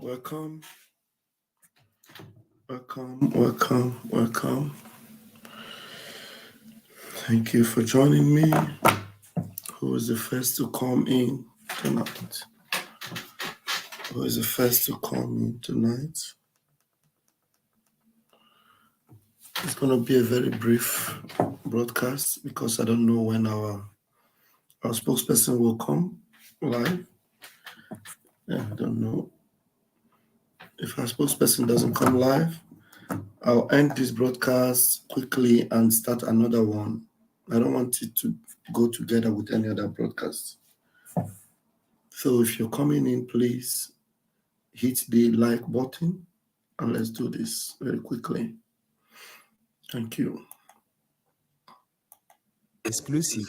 Welcome, welcome. Thank you for joining me. Who is the first to come in tonight? It's going to be a very brief broadcast because I don't know when our spokesperson will come live. I don't know. If our spokesperson doesn't come live, I'll end this broadcast quickly and start another one. I don't want it to go together with any other broadcast. So if you're coming in, please hit the like button and let's do this very quickly. Thank you. Exclusive.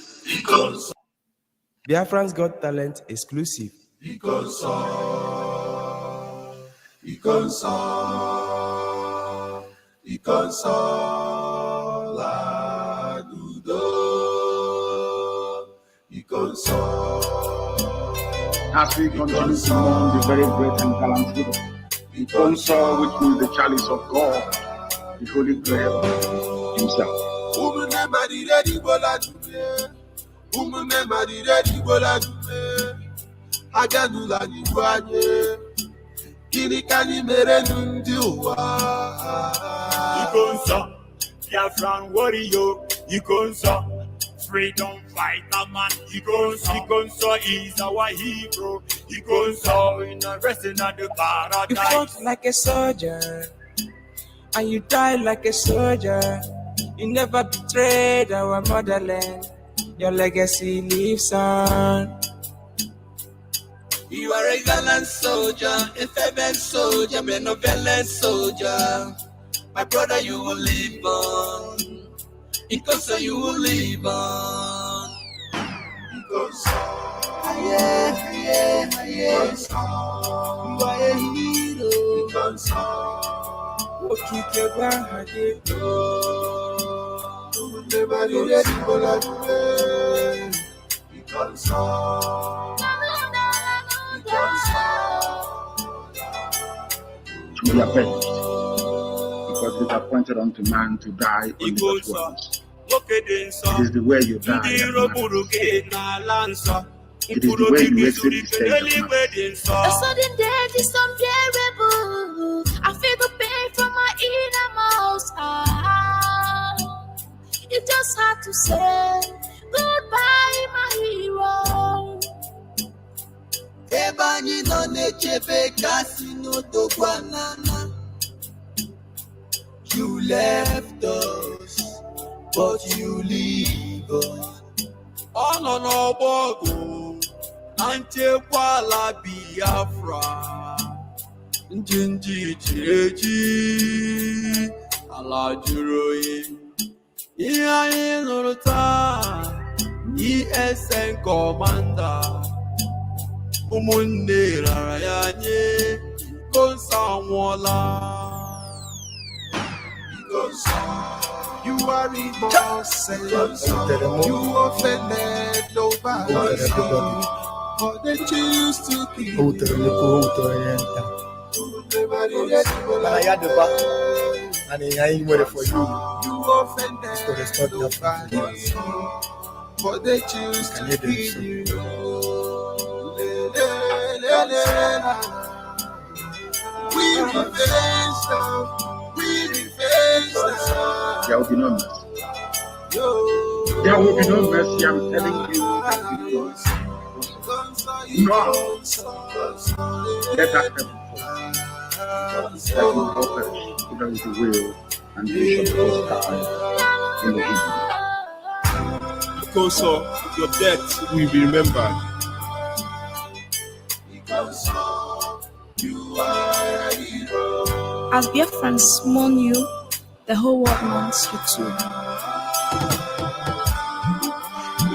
Biafran's Got Talent exclusive. Ikonso la dudo. Ikonso. As we continue to mourn the very great and gallant hero, Ikonso, which means the chalice of God, the Holy Grail himself. Ikonso, Biafran warrior, Ikonso, freedom fighter man, Ikonso is our hero, Ikonso in the resting of the paradise. You fought like a soldier, and you died like a soldier. You never betrayed our motherland. Your legacy lives on. You are a gallant soldier, a fervent soldier, benevolent soldier. My brother, you will live on. Ikonso, you will live on. Ikonso, Ikonso, you are a hero. Ikonso, Oh, keep your back, Ikonso. To be avenged, because it is appointed unto man to die on the once. It is the way you die. It is the way you exit the stage of man. The sudden death is unbearable. I feel the pain from my innermost heart. You just had to say goodbye, my hero. Ebani no nechebe kasino dogwanana. You left us, but you leave us. Ono no bogo, ante kwala Biafra, njinji chireji, ala juroye. Iya inuruta, ESN commander. Umunne rarayanye, Ikonso wala. Ikonso, you are remorseless. You offended nobody, but they choose to kill you. You offended nobody, but they choose to kill you. We revenge now. There will be no mercy. There will be no mercy, I'm telling you. No. Let that happen. Let him go perish, because it's the will and vision of His God in the evening. Ikonso, your death will be remembered. As Biafrans mourn you, the whole world mourns you too.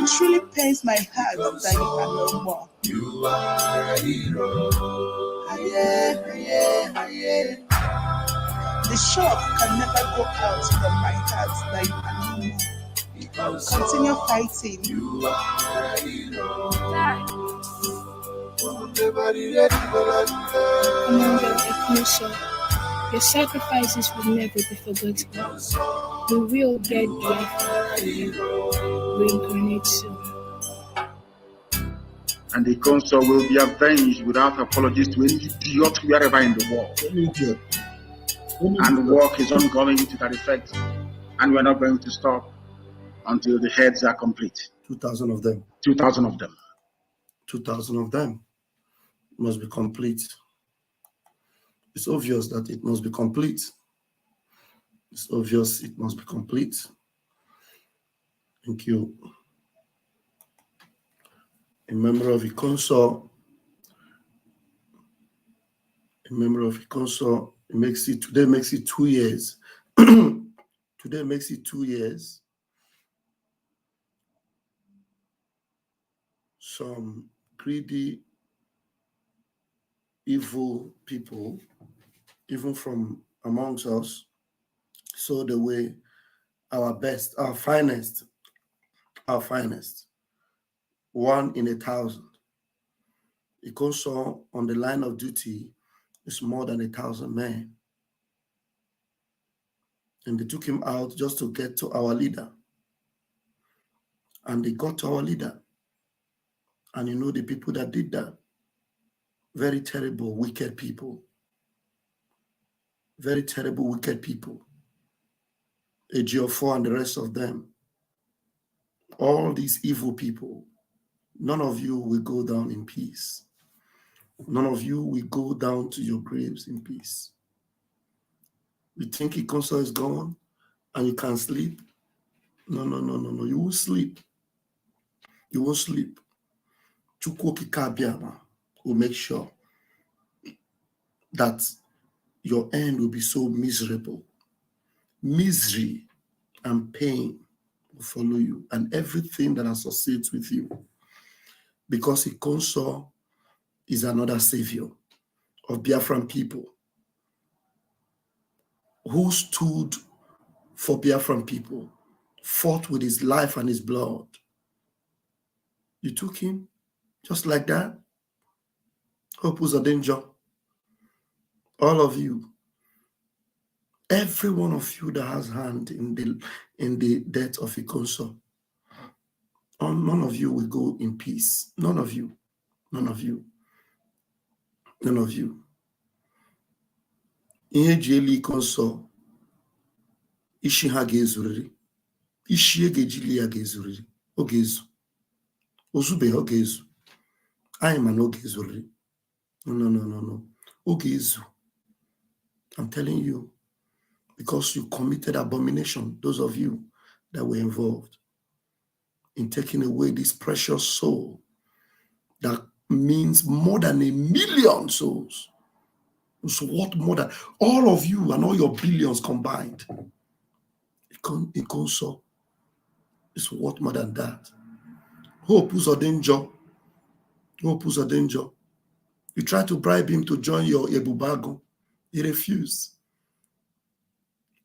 It really pains my heart that you are no more. You are a hero. The shock can never go out from my heart that you are no more. Continue fighting. You are a hero. Commander Ikonso, your sacrifices will never be forgotten. We will get Biafra reincarnate soon. And the Ikonso will be avenged without apologies to any idiot wherever in the world. And work is ongoing to that effect. And we're not going to stop until the heads are complete. 2,000 of them. 2,000 of them. 2,000 of them must be complete. It's obvious that it must be complete. It's obvious it must be complete. Thank you. A member of Ikonso, today makes it 2 years. Today makes it 2 years. Some greedy, evil people, even from amongst us, sold away our best, our finest, 1 in 1,000. Ikonso on the line of duty is more than 1,000 men. And they took him out just to get to our leader. And they got to our leader. And you know the people that did that? Very terrible, wicked people. Very terrible, wicked people. AGO4 and the rest of them. All these evil people, none of you will go down in peace. None of you will go down to your graves in peace. You think Ikonso is gone and you can't sleep? No. You won't sleep. You won't sleep. Chukwoki Kabiama will make sure that your end will be so miserable. Misery and pain will follow you and everything that associates with you. Because Ikonso is another savior of Biafran people who stood for Biafran people, fought with his life and his blood. You took him just like that? Hope was a danger. All of you, every one of you that has hand in the death of Ikonso, none of you will go in peace. None of you. Ihe ji elu Ikonso, ishi ha ga-ezuriri. Ishi ga-ejili ya ga-ezuriri. Ọ ga-ezu. Ozubeghị, ọ ga-ezu. Anyị ma na ọ ga-ezuriri. No. Ọ ga-ezu. I'm telling you, because you committed abomination, those of you that were involved in taking away this precious soul that means more than 1 million souls. So what more than all of you and all your billions combined? Ikonso is what more than that. Hope is a danger. You tried to bribe him to join your Ebubago. He refused.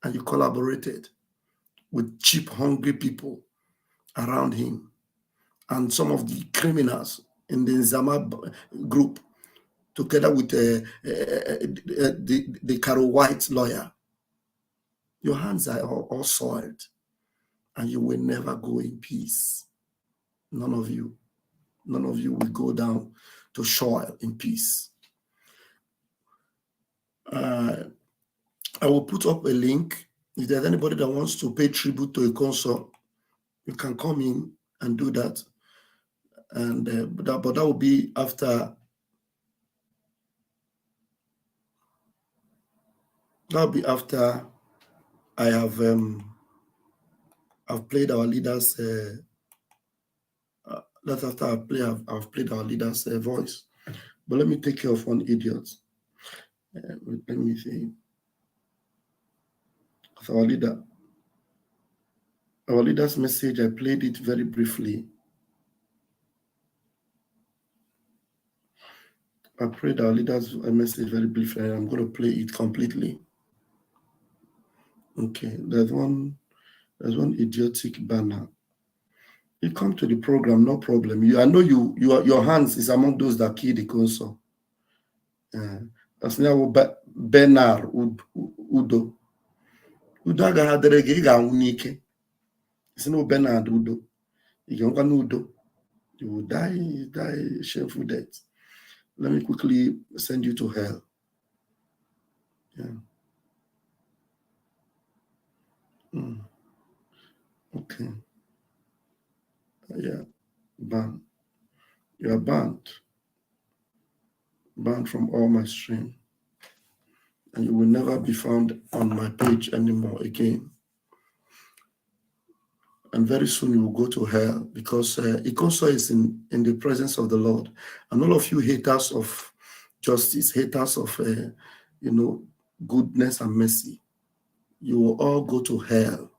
And you collaborated with cheap, hungry people around him and some of the criminals in the Nzama group, together with the Caro White lawyer. Your hands are all soiled, and you will never go in peace. None of you will go down to shore in peace. I will put up a link. If there's anybody that wants to pay tribute to Ikonso, you can come in and do that. And but that will be after. That'll be after I have I've played our leaders. That's after I've played our leaders' voice. But let me take care of one idiot. Let me see. Our leader's message, I played it very briefly. I played our leader's message very briefly, and I'm going to play it completely. Okay, there's one idiotic banner You come to the program, no problem. I know your hands is among those that killed Ikonso. That's now Bernard Udo. Udo agaghị gị ga-anwụ n'ike. It's no Bernard Udo. You can Udo. You will die a shameful death. Let me quickly send you to hell. Yeah. Okay. Yeah. Banned. You are banned. Banned from all my stream. And you will never be found on my page anymore again. And very soon you will go to hell, because Ikonso is in the presence of the Lord. And all of you haters of justice, haters of goodness and mercy, you will all go to hell.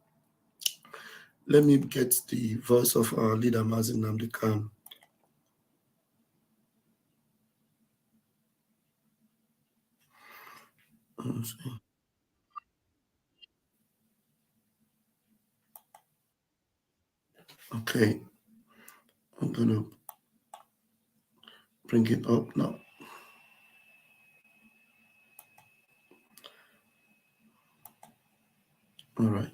Let me get the voice of our leader, Mazin Nnamdi Kanu. Okay, I'm going to bring it up now. All right.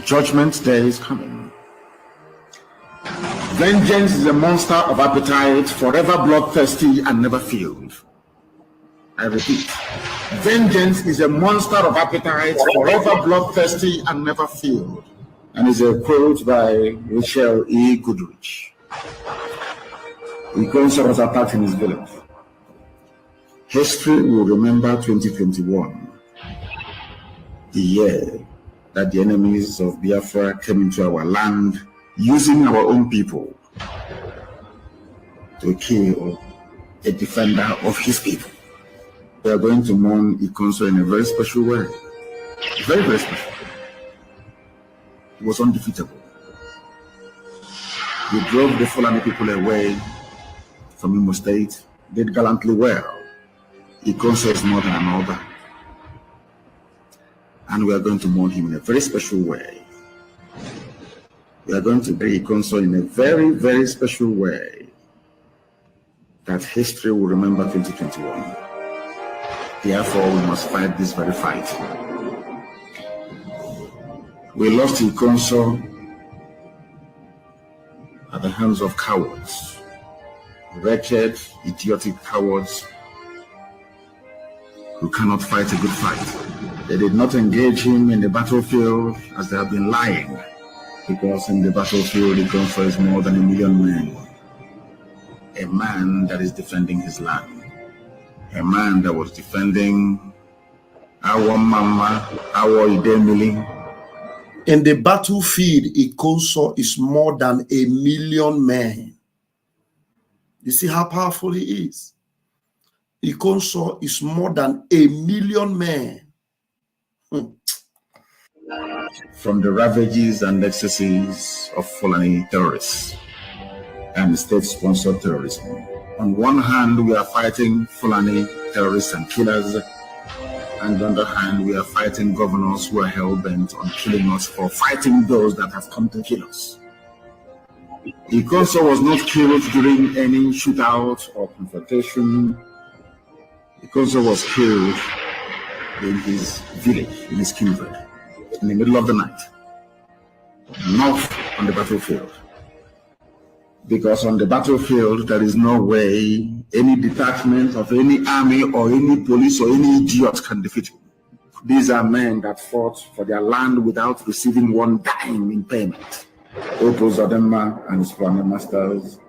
Judgment Day is coming. Vengeance is a monster of appetite, forever bloodthirsty and never filled. I repeat, vengeance is a monster of appetite, forever bloodthirsty and never filled. And is a quote by Rachel E. Goodrich. Ikonso was attacked in his village. History will remember 2021, the year that the enemies of Biafra came into our land using our own people to kill a defender of his people. We are going to mourn Ikonso in a very special way. Very, very special. He was undefeatable. He drove the Fulani people away from Imo State, did gallantly well. Ikonso is more than an order. And we are going to mourn him in a very special way. We are going to bury Ikonso in a very, very special way that history will remember 2021. Therefore, we must fight this very fight. We lost Ikonso at the hands of cowards, wretched, idiotic cowards who cannot fight a good fight. They did not engage him in the battlefield as they have been lying, because in the battlefield, Ikonso is more than 1 million men. A man that is defending his land. A man that was defending our mama, our idemili. In the battlefield, Ikonso is more than 1 million men. You see how powerful he is? Ikonso is more than 1 million men. From the ravages and excesses of Fulani terrorists and state-sponsored terrorism. On one hand, we are fighting Fulani terrorists and killers, and on the other hand, we are fighting governors who are hell-bent on killing us for fighting those that have come to kill us. Ikonso was not killed during any shootout or confrontation. Ikonso was killed in his village, in his kindred, in the middle of the night, not on the battlefield. Because on the battlefield, there is no way any detachment of any army or any police or any idiot can defeat you. These are men that fought for their land without receiving one dime in payment. Opo Zadema and his Fulani masters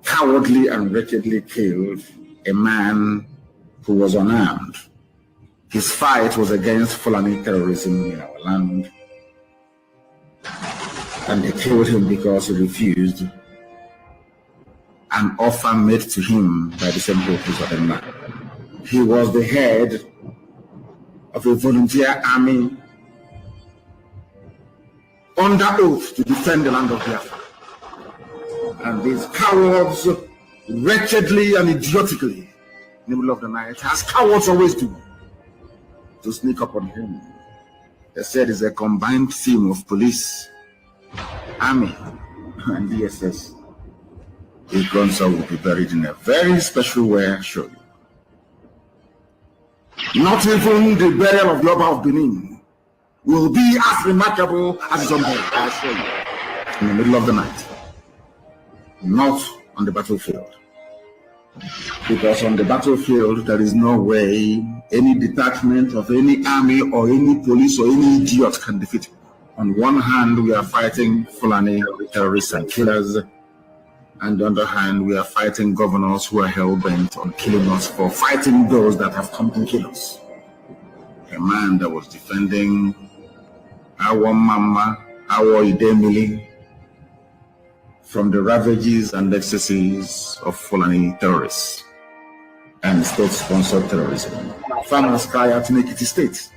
cowardly and wretchedly killed a man who was unarmed. His fight was against Fulani terrorism in our land. And they killed him because he refused an offer made to him by the same Opo Zadema. He was the head of a volunteer army under oath to defend the land of Biafra. And these cowards, wretchedly and idiotically, in the middle of the night, as cowards always do, to sneak up on him. They said it's a combined team of police, army, and DSS. Ikonso will be buried in a very special way, I show you. Not even the burial of the Oba of Benin will be as remarkable as his own burial, I show you. In the middle of the night. Not on the battlefield. Because on the battlefield, there is no way any detachment of any army or any police or any idiot can defeat him. On one hand, we are fighting Fulani terrorists and killers. And on the other hand, we are fighting governors who are hell-bent on killing us for fighting those that have come to kill us. A man that was defending our mama, our Idemili, from the ravages and excesses of Fulani terrorists and state-sponsored terrorism. Farmers cry out in Ekiti State.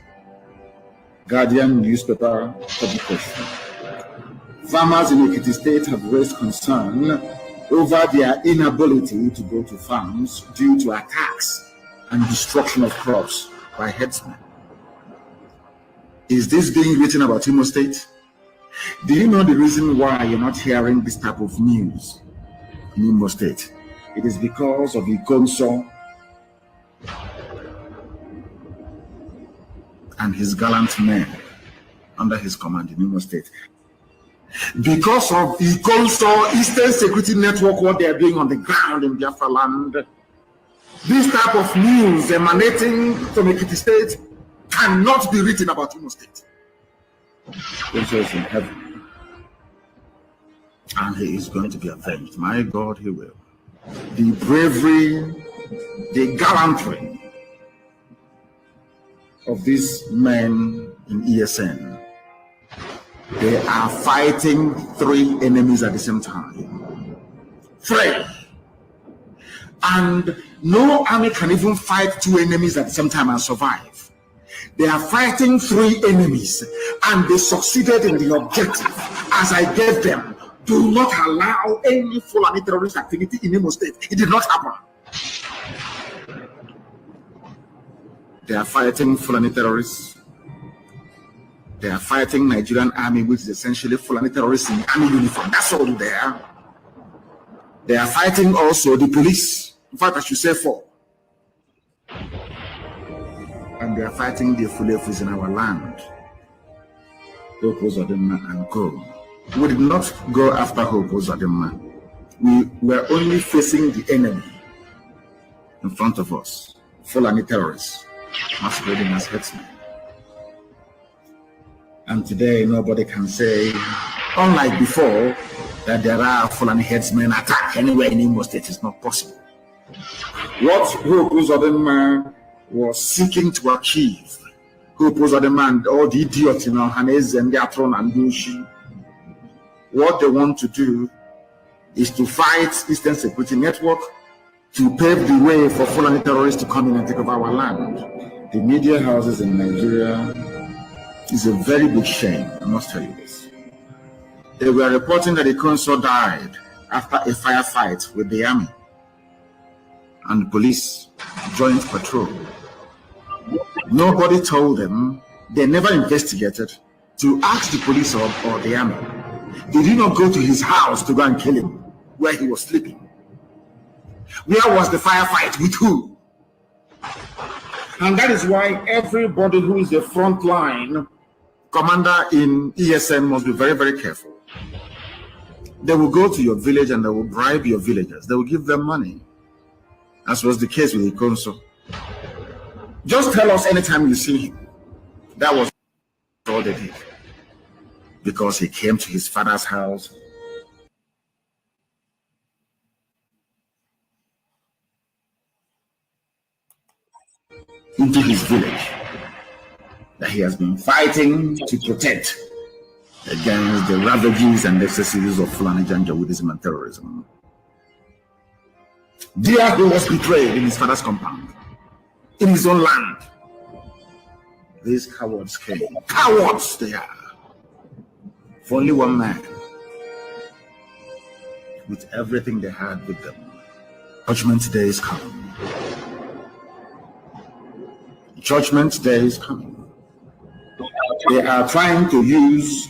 Guardian newspaper publication. Farmers in Ekiti State have raised concern over their inability to go to farms due to attacks and destruction of crops by herdsmen. Is this being written about Imo State? Do you know the reason why you're not hearing this type of news in Imo State? It is because of Ikonso and his gallant men under his command in Imo State. Because of Ikonso Eastern Security Network, what they are doing on the ground in Biafra land, this type of news emanating from Ekiti State cannot be written about Imo State. Ikonso is in heaven, and he is going to be avenged. My God, he will. The bravery, the gallantry of these men in ESN. They are fighting 3 enemies at the same time. 3. And no army can even fight 2 enemies at the same time and survive. They are fighting 3 enemies, and they succeeded in the objective. As I gave them, do not allow any Fulani terrorist activity in Imo State. It did not happen. They are fighting Fulani terrorists. They are fighting Nigerian army, which is essentially Fulani terrorists in army uniform. That's all they are. They are fighting also the police. In fact, I should say 4. And they are fighting the Fulefus in our land. Hope Uzodinma and go. We did not go after Hope Uzodinma. We were only facing the enemy in front of us. Fulani terrorists masquerading as herdsmen. And today, nobody can say, unlike before, that there are Fulani headsmen attack anywhere in Imo State. Is not possible. What Hope Uzodinma was seeking to achieve, Hope Uzodinma, all the idiots, Hanez and Gatron and Dushi, what they want to do is to fight Eastern Security Network to pave the way for Fulani terrorists to come in and take over our land. The media houses in Nigeria is a very big shame, I must tell you this. They were reporting that Ikonso died after a firefight with the army and the police joint patrol. Nobody told them, they never investigated to ask the police or the army. They did not go to his house to go and kill him where he was sleeping. Where was the firefight? With who? And that is why everybody who is a frontline commander in ESN must be very, very careful. They will go to your village and they will bribe your villagers. They will give them money, as was the case with Ikonso. Just tell us anytime you see him. That was all they did. Because he came to his father's house. Into his village that he has been fighting to protect against the ravages and excesses of Fulani Janjaweedism and terrorism. There he was betrayed in his father's compound, in his own land. These cowards came. Cowards they are. For only one man, with everything they had with them. Judgment day is coming. Judgment Day is coming. They are trying to use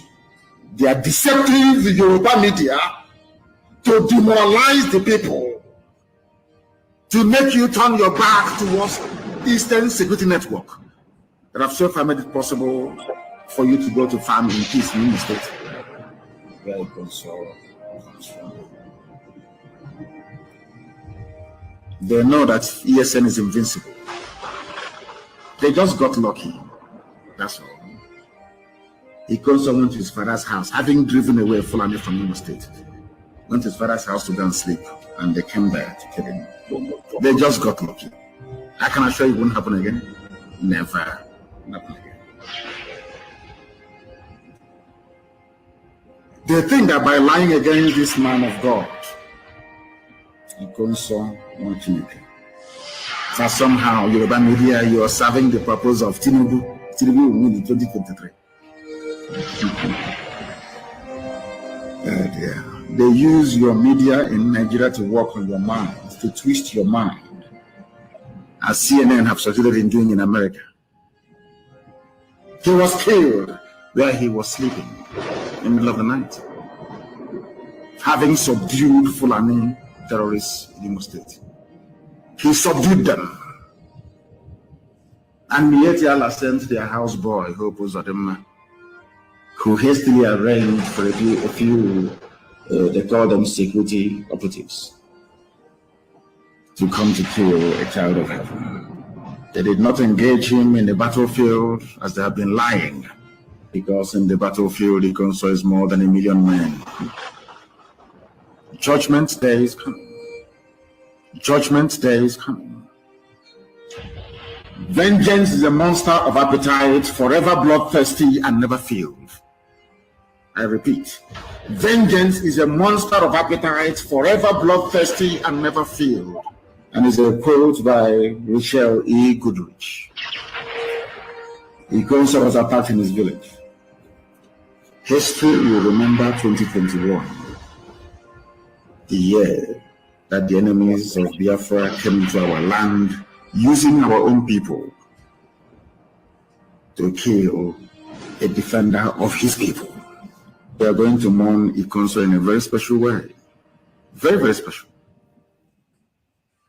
their deceptive Yoruba media to demoralize the people, to make you turn your back towards Eastern Security Network that have so far made it possible for you to go to farm in peace in the state. Where Ikonso comes from. They know that ESN is invincible. They just got lucky. That's all. Ikonso went to his father's house, having driven away Fulani from Imo State. Went to his father's house to go and sleep, and they came there to kill him. They just got lucky. I can assure you it won't happen again. Never happen again. They think that by lying against this man of God, Ikonso won't kill you. That somehow Yoruba media, you are serving the purpose of Tinubu. Tinubu will win in 2023. They use your media in Nigeria to work on your mind, to twist your mind, as CNN have succeeded in doing in America. He was killed where he was sleeping in the middle of the night, having subdued Fulani terrorists in Imo State. He subdued them. And Mieti Allah sent their houseboy, Hope Uzodimma, who hastily arranged for a few they call them security operatives, to come to kill a child of heaven. They did not engage him in the battlefield as they have been lying, because in the battlefield Ikonso is more than 1 million men. Judgment Day is coming. Judgment Day is coming. Vengeance is a monster of appetite, forever bloodthirsty and never filled. I repeat, vengeance is a monster of appetite, forever bloodthirsty and never filled. And is a quote by Richelle E. Goodrich. Ikonso was attacked in his village. History will remember 2021, the year that the enemies of Biafra came into our land using our own people to kill a defender of his people. We are going to mourn Ikonso in a very special way. Very, very special.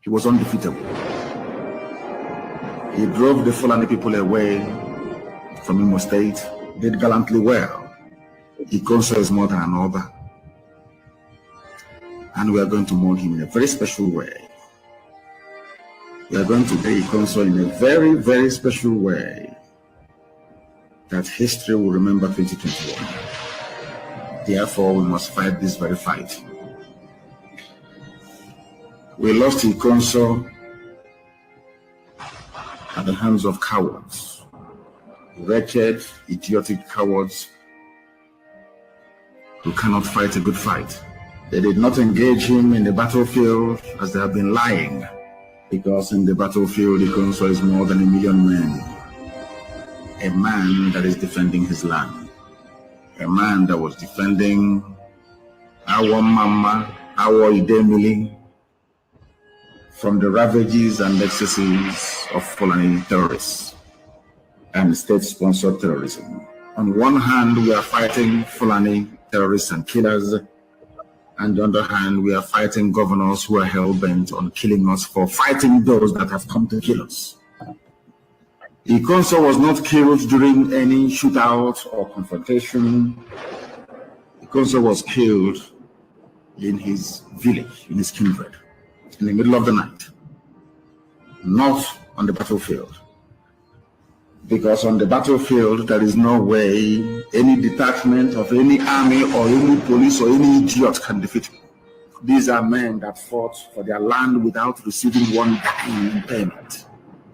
He was undefeatable. He drove the Fulani people away from Imo State, did gallantly well. Ikonso is more than another. And we are going to mourn him in a very special way. We are going to pay Ikonso in a very, very special way that history will remember 2021. Therefore, we must fight this very fight. We lost Ikonso at the hands of cowards, wretched, idiotic cowards who cannot fight a good fight. They did not engage him in the battlefield as they have been lying, because in the battlefield, Ikonso is more than 1 million men. A man that is defending his land. A man that was defending our mama, our Idemili, from the ravages and excesses of Fulani terrorists and state-sponsored terrorism. On one hand, we are fighting Fulani terrorists and killers, and on the other hand, we are fighting governors who are hell-bent on killing us for fighting those that have come to kill us. Ikonso was not killed during any shootout or confrontation. Ikonso was killed in his village, in his kindred, in the middle of the night, not on the battlefield. Because on the battlefield, there is no way any detachment of any army or any police or any idiot can defeat him. These are men that fought for their land without receiving one dime in payment.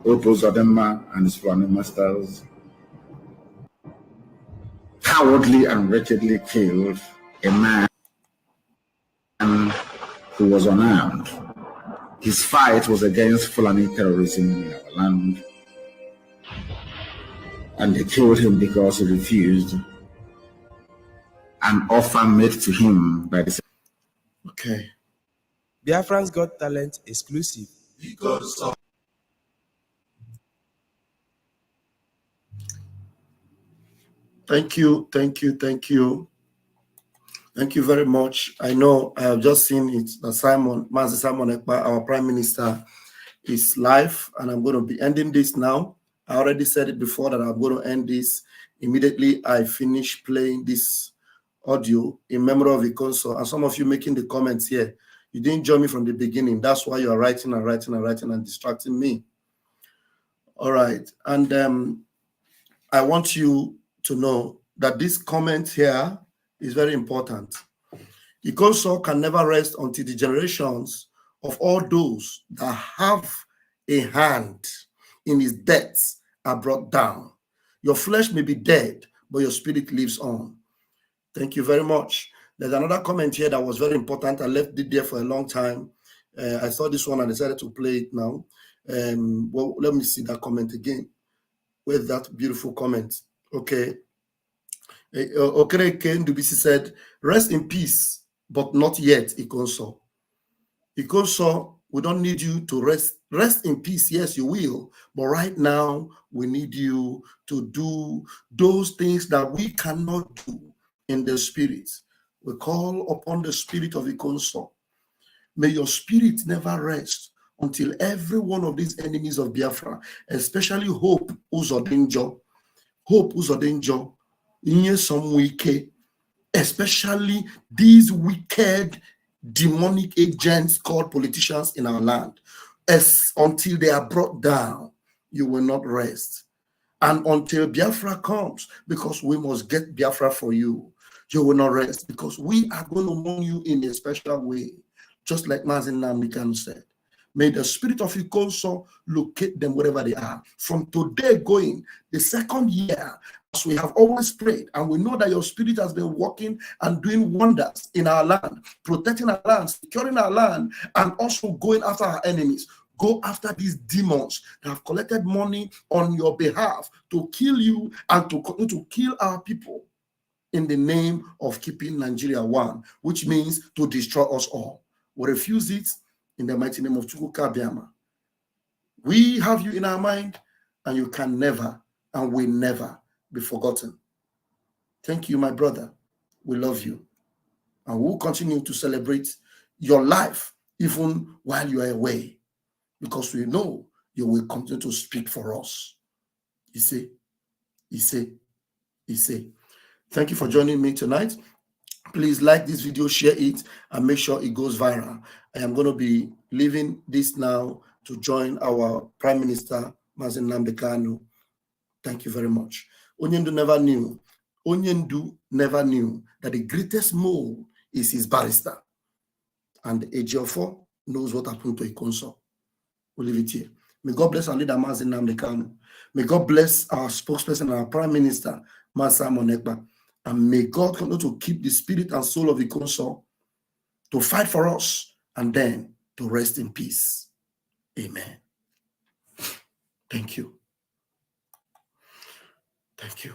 Otto Zodema and his Fulani masters cowardly and wretchedly killed a man who was unarmed. His fight was against Fulani terrorism in our land, and they killed him because he refused an offer made to him by the... Okay. Biafran's Got Talent exclusive. Ikonso. Thank you, thank you, thank you. Thank you very much. I know I have just seen it that Master Simon Ekpa, our Prime Minister, is live, and I'm going to be ending this now. I already said it before that I'm going to end this immediately I finish playing this audio in memory of Ikonso. And some of you making the comments here, you didn't join me from the beginning. That's why you are writing and writing and writing and distracting me. All right. And I want you to know that this comment here is very important. Ikonso can never rest until the generations of all those that have a hand in his deaths are brought down. Your flesh may be dead, but your spirit lives on. Thank you very much. There's another comment here that was very important. I left it there for a long time. I saw this one and decided to play it now. Well, let me see that comment again. Where's that beautiful comment? Okay. Okereke Ndubisi said, rest in peace, but not yet, Ikonso. Ikonso, we don't need you to rest. Rest in peace, yes, you will. But right now, we need you to do those things that we cannot do in the spirit. We call upon the spirit of Ikonso. May your spirit never rest until every one of these enemies of Biafra, especially Hope Uzodenjo, especially these wicked demonic agents called politicians in our land, until they are brought down, you will not rest. And until Biafra comes, because we must get Biafra for you, you will not rest, because we are going to mourn you in a special way, just like Mazin Namikan said. May the spirit of Ikonso locate them wherever they are. From today going, the second year, as we have always prayed, and we know that your spirit has been working and doing wonders in our land, protecting our land, securing our land, and also going after our enemies. Go after these demons that have collected money on your behalf to kill you and to kill our people in the name of keeping Nigeria one, which means to destroy us all. We refuse it in the mighty name of Chukwuka Biama. We have you in our mind, and you can never and will never be forgotten. Thank you, my brother. We love you. And we'll continue to celebrate your life even while you are away, because we know you will continue to speak for us. You see. Thank you for joining me tonight. Please like this video, share it, and make sure it goes viral. I am going to be leaving this now to join our Prime Minister, Mazen Nnamdi Kanu. Thank you very much. Onyendu never knew that the greatest mole is his barrister. And Ejiofor knows what happened to Ikonso. We'll leave it here. May God bless our leader, Mazen Nnamdi Kanu. May God bless our spokesperson, our Prime Minister, Master Simon Ekpa. And may God continue to keep the spirit and soul of Ikonso to fight for us and then to rest in peace. Amen. Thank you. Thank you.